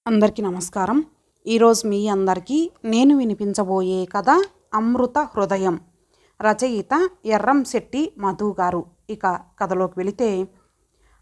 అందరికీ నమస్కారం. ఈరోజు మీ అందరికీ నేను వినిపించబోయే కథ అమృత హృదయం. రచయిత ఎర్రంశెట్టి మధు గారు. ఇక కథలోకి వెళితే,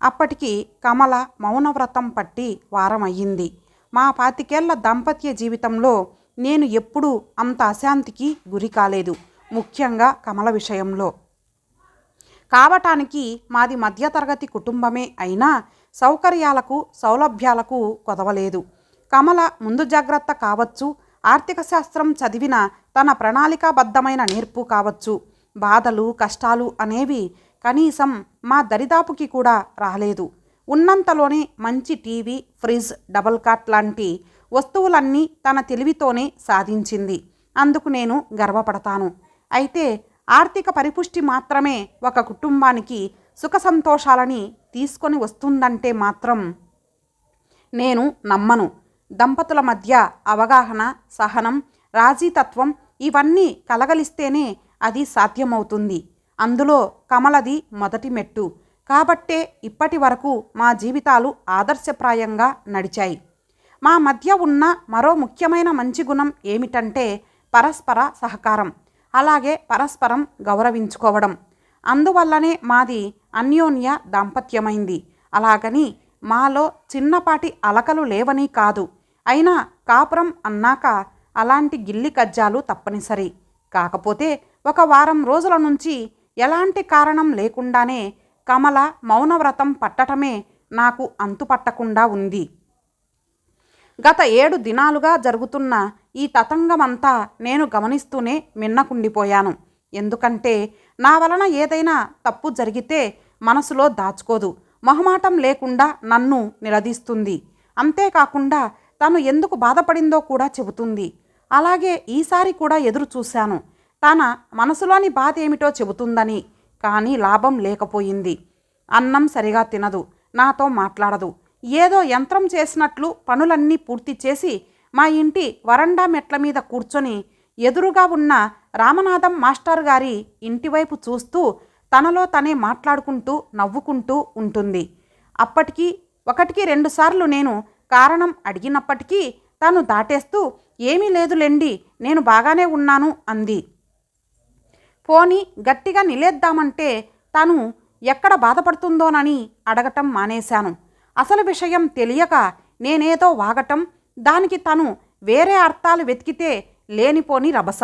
అప్పటికి కమల మౌనవ్రతం పట్టి వారం అయ్యింది. మా 25 దాంపత్య జీవితంలో నేను ఎప్పుడూ అంత అశాంతికి గురి కాలేదు, ముఖ్యంగా కమల విషయంలో. కావటానికి మాది మధ్యతరగతి కుటుంబమే అయినా సౌకర్యాలకు సౌలభ్యాలకు కొదవలేదు. కమల ముందు జాగ్రత్త కావచ్చు, ఆర్థిక శాస్త్రం చదివిన తన ప్రణాళికాబద్ధమైన నేర్పు కావచ్చు, బాధలు కష్టాలు అనేవి కనీసం మా దరిదాపుకి కూడా రాలేదు. ఉన్నంతలోనే మంచి టీవీ, ఫ్రిడ్జ్, డబుల్ కాట్ లాంటి వస్తువులన్నీ తన తెలివితోనే సాధించింది. అందుకు నేను గర్వపడతాను. అయితే ఆర్థిక పరిపుష్టి మాత్రమే ఒక కుటుంబానికి సుఖ సంతోషాలని తీసుకొని వస్తుందంటే మాత్రం నేను నమ్మను. దంపతుల మధ్య అవగాహన, సహనం, రాజీతత్వం ఇవన్నీ కలగలిస్తేనే అది సాధ్యమవుతుంది. అందులో కమలది మొదటి మెట్టు. కాబట్టే ఇప్పటి వరకు మా జీవితాలు ఆదర్శప్రాయంగా నడిచాయి. మా మధ్య ఉన్న మరో ముఖ్యమైన మంచి గుణం ఏమిటంటే పరస్పర సహకారం, అలాగే పరస్పరం గౌరవించుకోవడం. అందువల్లనే మాది అన్యోన్య దాంపత్యమైంది. అలాగని మాలో చిన్నపాటి అలకలు లేవని కాదు. అయినా కాపురం అన్నాక అలాంటి గిల్లి కజ్జాలు తప్పనిసరి. కాకపోతే ఒక వారం రోజుల నుంచి ఎలాంటి కారణం లేకుండానే కమల మౌనవ్రతం పట్టటమే నాకు అంతుపట్టకుండా ఉంది. గత 7 దినాలుగా జరుగుతున్న ఈ తతంగమంతా నేను గమనిస్తూనే మిన్నకుండిపోయాను. ఎందుకంటే నా వలన ఏదైనా తప్పు జరిగితే మనసులో దాచుకోదు, మొహమాటం లేకుండా నన్ను నిలదీస్తుంది. అంతేకాకుండా తను ఎందుకు బాధపడిందో కూడా చెబుతుంది. అలాగే ఈసారి కూడా ఎదురు చూశాను, తన మనసులోని బాధ ఏమిటో చెబుతుందని. కానీ లాభం లేకపోయింది. అన్నం సరిగా తినదు, నాతో మాట్లాడదు. ఏదో యంత్రం చేసినట్లు పనులన్నీ పూర్తి చేసి మా ఇంటి వరండా మెట్ల మీద కూర్చొని ఎదురుగా ఉన్న రామనాథం మాస్టర్ గారి ఇంటివైపు చూస్తూ తనలో తనే మాట్లాడుకుంటూ నవ్వుకుంటూ ఉంటుంది. అప్పటికి 1-2 సార్లు నేను కారణం అడిగినప్పటికీ తను దాటేస్తూ ఏమీ లేదులేండి, నేను బాగానే ఉన్నాను అంది. పోనీ గట్టిగా నిలేద్దామంటే తను ఎక్కడ బాధపడుతుందోనని అడగటం మానేశాను. అసలు విషయం తెలియక నేనేదో వాగటం, దానికి తను వేరే అర్థాలు వెతికితే లేనిపోని రభస.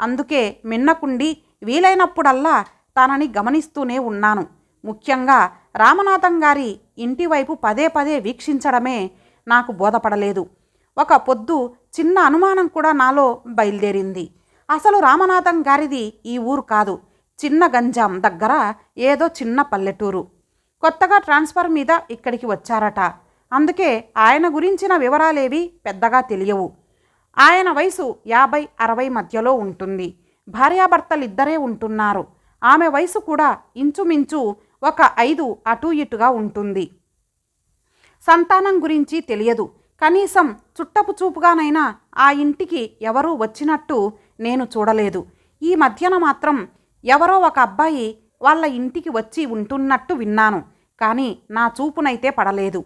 అందుకే మిన్నకుండి వీలైనప్పుడల్లా తనని గమనిస్తూనే ఉన్నాను. ముఖ్యంగా రామనాథం గారి ఇంటివైపు పదే పదే వీక్షించడమే నాకు బోధపడలేదు. ఒక పొద్దు చిన్న అనుమానం కూడా నాలో బయలుదేరింది. అసలు రామనాథం గారిది ఈ ఊరు కాదు, చిన్న గంజాం దగ్గర ఏదో చిన్న పల్లెటూరు. కొత్తగా ట్రాన్స్ఫర్ మీద ఇక్కడికి వచ్చారట. అందుకే ఆయన గురించిన వివరాలేవి పెద్దగా తెలియవు. ఆయన వయసు 50-60 మధ్యలో ఉంటుంది. భార్యాభర్తలిద్దరే ఉంటున్నారు. ఆమె వయసు కూడా ఇంచుమించు ఒక 5 అటు ఇటుగా ఉంటుంది. సంతానం గురించి తెలియదు. కనీసం చుట్టపు చూపుగానైనా ఆ ఇంటికి ఎవరూ వచ్చినట్టు నేను చూడలేదు. ఈ మధ్యన మాత్రం ఎవరో ఒక అబ్బాయి వాళ్ళ ఇంటికి వచ్చి ఉంటున్నట్టు విన్నాను. కానీ నా చూపునైతే పడలేదు.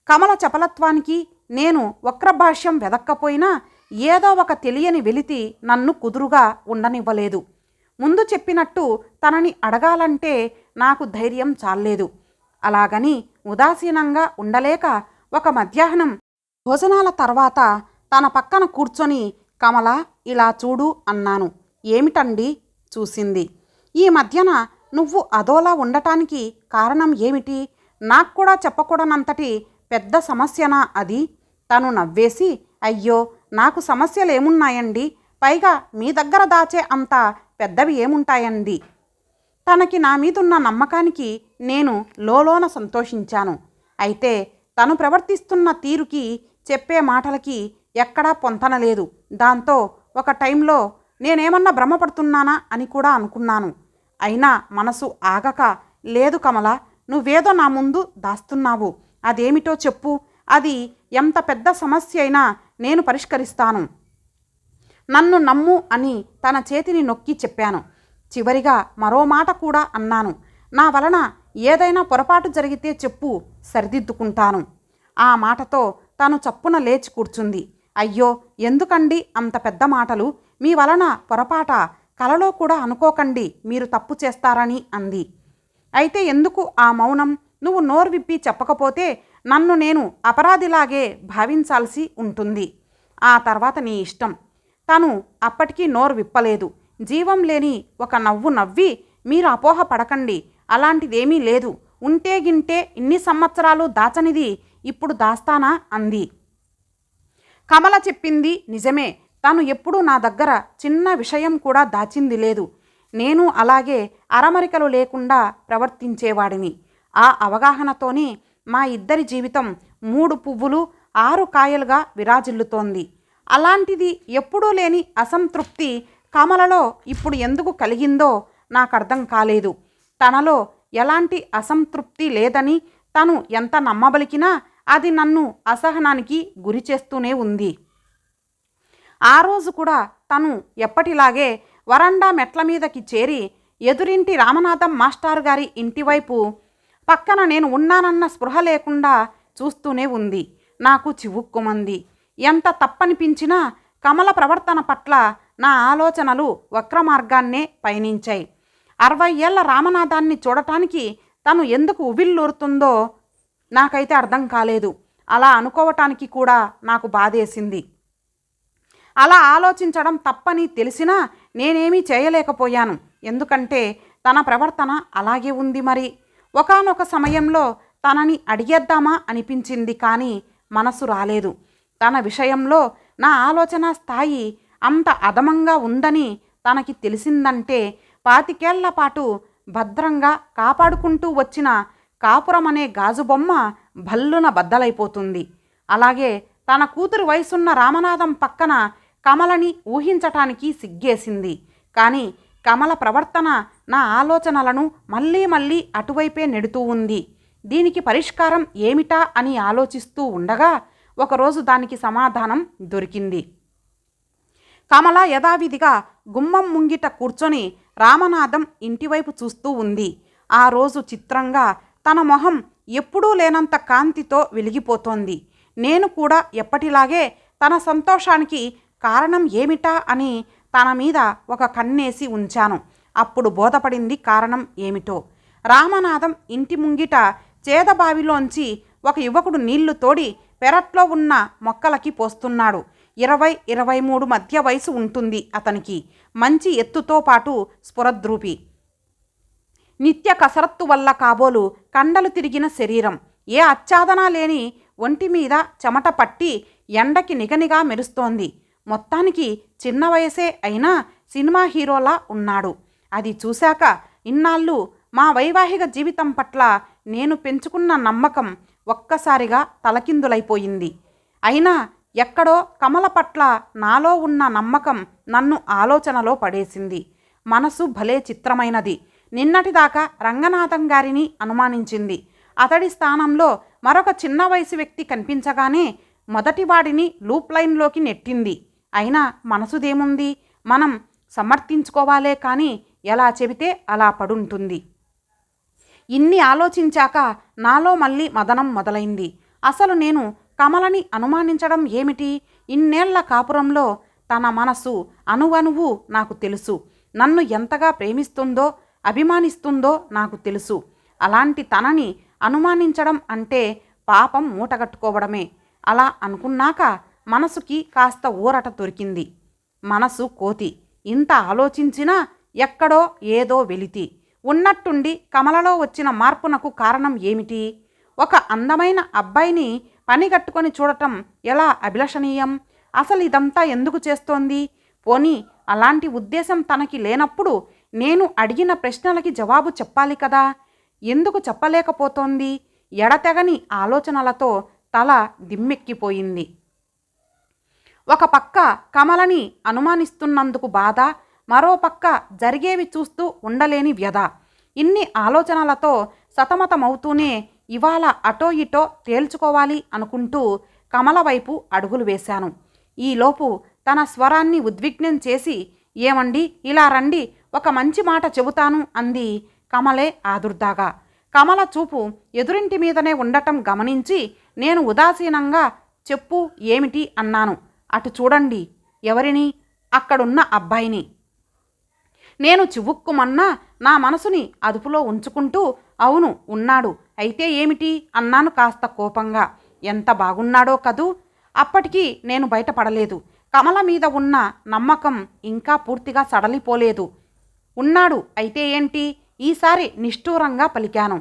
కమల చపలత్వానికి నేను వక్రభాష్యం వెదక్కపోయినా ఏదో ఒక తెలియని వెలితి నన్ను కుదురుగా ఉండనివ్వలేదు. ముందు చెప్పినట్టు తనని అడగాలంటే నాకు ధైర్యం చాలేదు. అలాగని ఉదాసీనంగా ఉండలేక ఒక మధ్యాహ్నం భోజనాల తర్వాత తన పక్కన కూర్చొని, కమల ఇలా చూడు అన్నాను. ఏమిటండి? చూసింది. ఈ మధ్యన నువ్వు అదోలా ఉండటానికి కారణం ఏమిటి? నాకు కూడా చెప్పకూడనంతటి పెద్ద సమస్యనా అది? తను నవ్వేసి, అయ్యో నాకు సమస్యలేమున్నాయండి, పైగా మీ దగ్గర దాచే అంత పెద్దవి ఏముంటాయండి. తనకి నా మీదున్న నమ్మకానికి నేను లోలోన సంతోషించాను. అయితే తను ప్రవర్తిస్తున్న తీరుకి, చెప్పే మాటలకి ఎక్కడా పొంతనలేదు. దాంతో ఒక టైంలో నేనేమన్నా భ్రమపడుతున్నానా అని కూడా అనుకున్నాను. అయినా మనసు ఆగక, లేదు కమల, నువ్వేదో నా ముందు దాస్తున్నావు, అదేమిటో చెప్పు, అది ఎంత పెద్ద సమస్య అయినా నేను పరిష్కరిస్తాను, నన్ను నమ్ము అని తన చేతిని నొక్కి చెప్పాను. చివరిగా మరో మాట కూడా అన్నాను, నా వలన ఏదైనా పొరపాటు జరిగితే చెప్పు, సరిదిద్దుకుంటాను. ఆ మాటతో తను చప్పున లేచి కూర్చుంది. అయ్యో, ఎందుకండి అంత పెద్ద మాటలు? మీ వలన పొరపాట, కలలో కూడా అనుకోకండి మీరు తప్పు చేస్తారని అంది. అయితే ఎందుకు ఆ మౌనం? నువ్వు నోరు విప్పి చెప్పకపోతే నన్ను నేను అపరాధిలాగే భావించాల్సి ఉంటుంది. ఆ తర్వాత నీ ఇష్టం. తను అప్పటికీ నోరు విప్పలేదు. జీవం లేని ఒక నవ్వు నవ్వి, మీరు అపోహ పడకండి, అలాంటిదేమీ లేదు. ఉంటే గింటే ఇన్ని సంవత్సరాలు దాచనిది ఇప్పుడు దాస్తానా అంది. కమల చెప్పింది నిజమే. తను ఎప్పుడూ నా దగ్గర చిన్న విషయం కూడా దాచింది లేదు. నేను అలాగే అరమరికలు లేకుండా ప్రవర్తించేవాడిని. ఆ అవగాహనతోనే మా ఇద్దరి జీవితం 3 పువ్వులు 6 కాయలుగా విరాజిల్లుతోంది. అలాంటిది ఎప్పుడూ లేని అసంతృప్తి కమలలో ఇప్పుడు ఎందుకు కలిగిందో నాకర్థం కాలేదు. తనలో ఎలాంటి అసంతృప్తి లేదని తను ఎంత నమ్మబలికినా అది నన్ను అసహనానికి గురి చేస్తూనే ఉంది. ఆ రోజు కూడా తను ఎప్పటిలాగే వరండా మెట్ల మీదకి చేరి ఎదురింటి రామనాథం మాస్టారు గారి ఇంటివైపు పక్కన నేను ఉన్నానన్న స్పృహ లేకుండా చూస్తూనే ఉంది. నాకు చివుక్కుమంది. ఎంత తప్పనిపించినా కమల ప్రవర్తన పట్ల నా ఆలోచనలు వక్రమార్గాన్నే పయనించాయి. 60 ఏళ్ల రామనాథాన్ని చూడటానికి తను ఎందుకు ఉవిల్లూరుతుందో నాకైతే అర్థం కాలేదు. అలా అనుకోవటానికి కూడా నాకు బాధేసింది. అలా ఆలోచించడం తప్పని తెలిసినా నేనేమీ చేయలేకపోయాను. ఎందుకంటే తన ప్రవర్తన అలాగే ఉంది. మరి ఒకానొక సమయంలో తనని అడిగేద్దామా అనిపించింది, కానీ మనసు రాలేదు. తన విషయంలో నా ఆలోచన స్థాయి అంత అధమంగా ఉందని తనకి తెలిసిందంటే 25 ఏళ్ల పాటు భద్రంగా కాపాడుకుంటూ వచ్చిన కాపురమనే గాజుబొమ్మ భల్లున బద్దలైపోతుంది. అలాగే తన కూతురు వయసున్న రామనాథం పక్కన కమలని ఊహించటానికి సిగ్గేసింది. కానీ కమల ప్రవర్తన నా ఆలోచనలను మళ్ళీ మళ్ళీ అటువైపే నెడుతూ ఉంది. దీనికి పరిష్కారం ఏమిటా అని ఆలోచిస్తూ ఉండగా ఒకరోజు దానికి సమాధానం దొరికింది. కమల యథావిధిగా గుమ్మం ముంగిట కూర్చొని రామనాథం ఇంటివైపు చూస్తూ ఉంది. ఆ రోజు చిత్రంగా తన మొహం ఎప్పుడూ లేనంత కాంతితో వెలిగిపోతోంది. నేను కూడా ఎప్పటిలాగే తన సంతోషానికి కారణం ఏమిటా అని తన మీద ఒక కన్నేసి ఉంచాను. అప్పుడు బోధపడింది కారణం ఏమిటో. రామనాథం ఇంటి ముంగిట చేదబావిలోంచి ఒక యువకుడు నీళ్లు తోడి పెరట్లో ఉన్న మొక్కలకి పోస్తున్నాడు. 20-23 మధ్య వయసు ఉంటుంది అతనికి. మంచి ఎత్తుతో పాటు స్ఫురద్రూపి. నిత్య కసరత్తు వల్ల కాబోలు కండలు తిరిగిన శరీరం. ఏ ఆచ్ఛాదన లేని ఒంటి మీద చెమట పట్టి ఎండకి నిగనిగా మెరుస్తోంది. మొత్తానికి చిన్న వయసే అయినా సినిమా హీరోలా ఉన్నాడు. అది చూశాక ఇన్నాళ్ళు మా వైవాహిక జీవితం పట్ల నేను పెంచుకున్న నమ్మకం ఒక్కసారిగా తలకిందులైపోయింది. అయినా ఎక్కడో కమల పట్ల నాలో ఉన్న నమ్మకం నన్ను ఆలోచనలో పడేసింది. మనసు భలే చిత్రమైనది. నిన్నటిదాకా రంగనాథం గారిని అనుమానించింది. అతడి స్థానంలో మరొక చిన్న వయసు వ్యక్తి కనిపించగానే మొదటివాడిని లూప్ లైన్లోకి నెట్టింది. అయినా మనసుదేముంది, మనం సమర్థించుకోవాలే కానీ ఎలా చెబితే అలా పడుంటుంది. ఇన్ని ఆలోచించాక నాలో మళ్ళీ మదనం మొదలైంది. అసలు నేను కమలని అనుమానించడం ఏమిటి? ఇన్నేళ్ల కాపురంలో తన మనసు అణువణువు నాకు తెలుసు. నన్ను ఎంతగా ప్రేమిస్తుందో అభిమానిస్తుందో నాకు తెలుసు. అలాంటి తనని అనుమానించడం అంటే పాపం మూటగట్టుకోవడమే. అలా అనుకున్నాక మనసుకి కాస్త ఊరట దొరికింది. మనసు కోతి. ఇంత ఆలోచించినా ఎక్కడో ఏదో వెలితి. ఉన్నట్టుండి కమలలో వచ్చిన మార్పునకు కారణం ఏమిటి? ఒక అందమైన అబ్బాయిని పనిగట్టుకొని చూడటం ఎలా అభిలషణీయం? అసలు ఇదంతా ఎందుకు చేస్తోంది? పోనీ అలాంటి ఉద్దేశం తనకి లేనప్పుడు నేను అడిగిన ప్రశ్నలకి జవాబు చెప్పాలి కదా. ఎందుకు చెప్పలేకపోతోంది? ఎడతెగని ఆలోచనలతో తల దిమ్మెక్కిపోయింది. ఒక పక్క కమలని అనుమానిస్తున్నందుకు బాధ, మరో పక్క జరిగేవి చూస్తూ ఉండలేని వ్యధ. ఇన్ని ఆలోచనలతో సతమతమవుతూనే ఇవాళ అటో ఇటో తేల్చుకోవాలి అనుకుంటూ కమల వైపు అడుగులు వేశాను. ఈలోపు తన స్వరాన్ని ఉద్విగ్నం చేసి, ఏమండి ఇలా రండి, ఒక మంచి మాట చెబుతాను అంది కమలే ఆదుర్దాగా. కమల చూపు ఎదురింటి మీదనే ఉండటం గమనించి నేను ఉదాసీనంగా చెప్పు ఏమిటి అన్నాను. అటు చూడండి. ఎవరిని? అక్కడున్న అబ్బాయిని. నేను చివుక్కుమన్నా నా మనసుని అదుపులో ఉంచుకుంటూ అవును ఉన్నాడు, అయితే ఏమిటి అన్నాను కాస్త కోపంగా. ఎంత బాగున్నాడో కదూ. అప్పటికీ నేను బయటపడలేదు. కమల మీద ఉన్న నమ్మకం ఇంకా పూర్తిగా సడలిపోలేదు. ఉన్నాడు అయితే ఏంటి? ఈసారి నిష్ఠూరంగా పలికాను.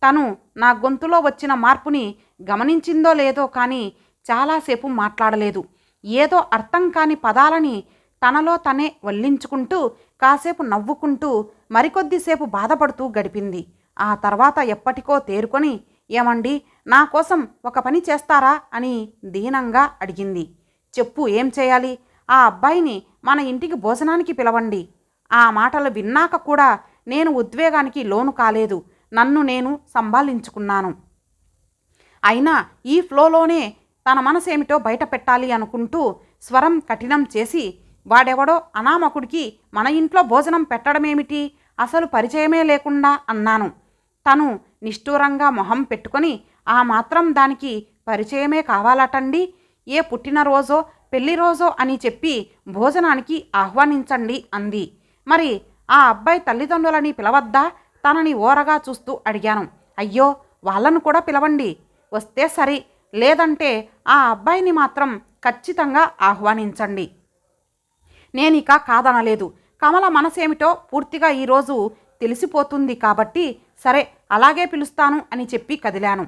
తను నా గొంతులో వచ్చిన మార్పుని గమనించిందో లేదో కానీ చాలాసేపు మాట్లాడలేదు. ఏదో అర్థం కాని పదాలని తనలో తనే వల్లించుకుంటూ కాసేపు నవ్వుకుంటూ మరికొద్దిసేపు బాధపడుతూ గడిపింది. ఆ తర్వాత ఎప్పటికో తేరుకొని ఏమండి, నా కోసం ఒక పని చేస్తారా అని దీనంగా అడిగింది. చెప్పు, ఏం చేయాలి? ఆ అబ్బాయిని మన ఇంటికి భోజనానికి పిలవండి. ఆ మాటలు విన్నాక కూడా నేను ఉద్వేగానికి లోను కాలేదు. నన్ను నేను సంభాళించుకున్నాను. అయినా ఈ ఫ్లోలోనే తన మనసేమిటో బయట పెట్టాలి అనుకుంటూ స్వరం కఠినం చేసి వాడెవడో అనామకుడికి మన ఇంట్లో భోజనం పెట్టడమేమిటి, అసలు పరిచయమే లేకుండా అన్నాను. తను నిష్ఠూరంగా మొహం పెట్టుకొని ఆ మాత్రం దానికి పరిచయమే కావాలటండి, ఏ పుట్టినరోజో పెళ్లి రోజో అని చెప్పి భోజనానికి ఆహ్వానించండి అంది. మరి ఆ అబ్బాయి తల్లిదండ్రులని పిలవద్దా? తనని ఓరగా చూస్తూ అడిగాను. అయ్యో, వాళ్ళను కూడా పిలవండి, వస్తే సరి, లేదంటే ఆ అబ్బాయిని మాత్రం ఖచ్చితంగా ఆహ్వానించండి. నేనిక కాదనలేదు. కమల మనసేమిటో పూర్తిగా ఈరోజు తెలిసిపోతుంది కాబట్టి సరే అలాగే పిలుస్తాను అని చెప్పి కదిలాను.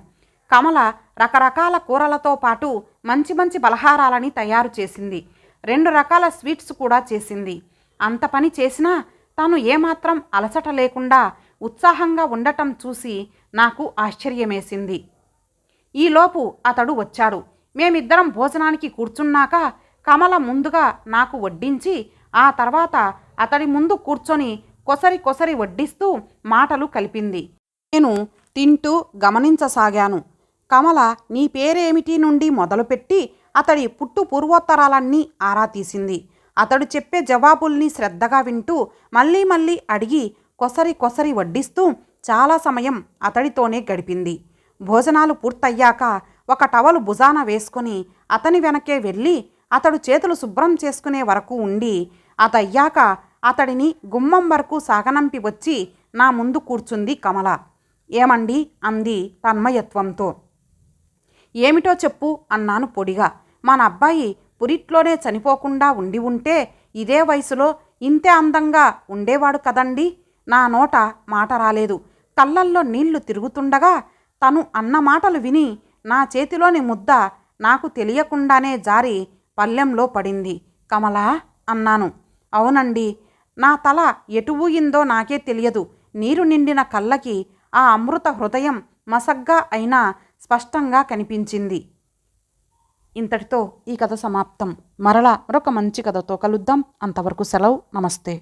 కమల రకరకాల కూరలతో పాటు మంచి మంచి పలహారాలని తయారు చేసింది. 2 రకాల స్వీట్స్ కూడా చేసింది. అంత పని చేసినా తాను ఏమాత్రం అలసట లేకుండా ఉత్సాహంగా ఉండటం చూసి నాకు ఆశ్చర్యమేసింది. ఈలోపు అతడు వచ్చాడు. మేమిద్దరం భోజనానికి కూర్చున్నాక కమల ముందుగా నాకు వడ్డించి ఆ తర్వాత అతడి ముందు కూర్చొని కొసరి కొసరి వడ్డిస్తూ మాటలు కలిపింది. నేను తింటూ గమనించసాగాను. కమల నీ పేరేమిటి నుండి మొదలుపెట్టి అతడి పుట్టు పూర్వోత్తరాలన్నీ ఆరా తీసింది. అతడు చెప్పే జవాబుల్ని శ్రద్ధగా వింటూ మళ్ళీ మళ్ళీ అడిగి కొసరి కొసరి వడ్డిస్తూ చాలా సమయం అతడితోనే గడిపింది. భోజనాలు పూర్తయ్యాక ఒక టవలు భుజాన వేసుకొని అతని వెనకే వెళ్ళి అతడు చేతులు శుభ్రం చేసుకునే వరకు ఉండి అదయ్యాక అతడిని గుమ్మం వరకు సాగనంపి వచ్చి నా ముందు కూర్చుంది కమల. ఏమండి అంది తన్మయత్వంతో. ఏమిటో చెప్పు అన్నాను పొడిగా. మన అబ్బాయి పురిట్లోనే చనిపోకుండా ఉండి ఉంటే ఇదే వయసులో ఇంతే అందంగా ఉండేవాడు కదండి. నా నోట మాట రాలేదు. కళ్ళల్లో నీళ్లు తిరుగుతుండగా తను అన్న మాటలు విని నా చేతిలోని ముద్ద నాకు తెలియకుండానే జారి పళ్ళెంలో పడింది. కమలా అన్నాను. అవునండి. నా తల ఎటు ఊగిందో నాకే తెలియదు. నీరు నిండిన కళ్ళకి ఆ అమృత హృదయం మసగ్గా అయినా స్పష్టంగా కనిపించింది. ఇంతటితో ఈ కథ సమాప్తం. మరలా మరొక మంచి కథతో కలుద్దాం. అంతవరకు సెలవు. నమస్తే.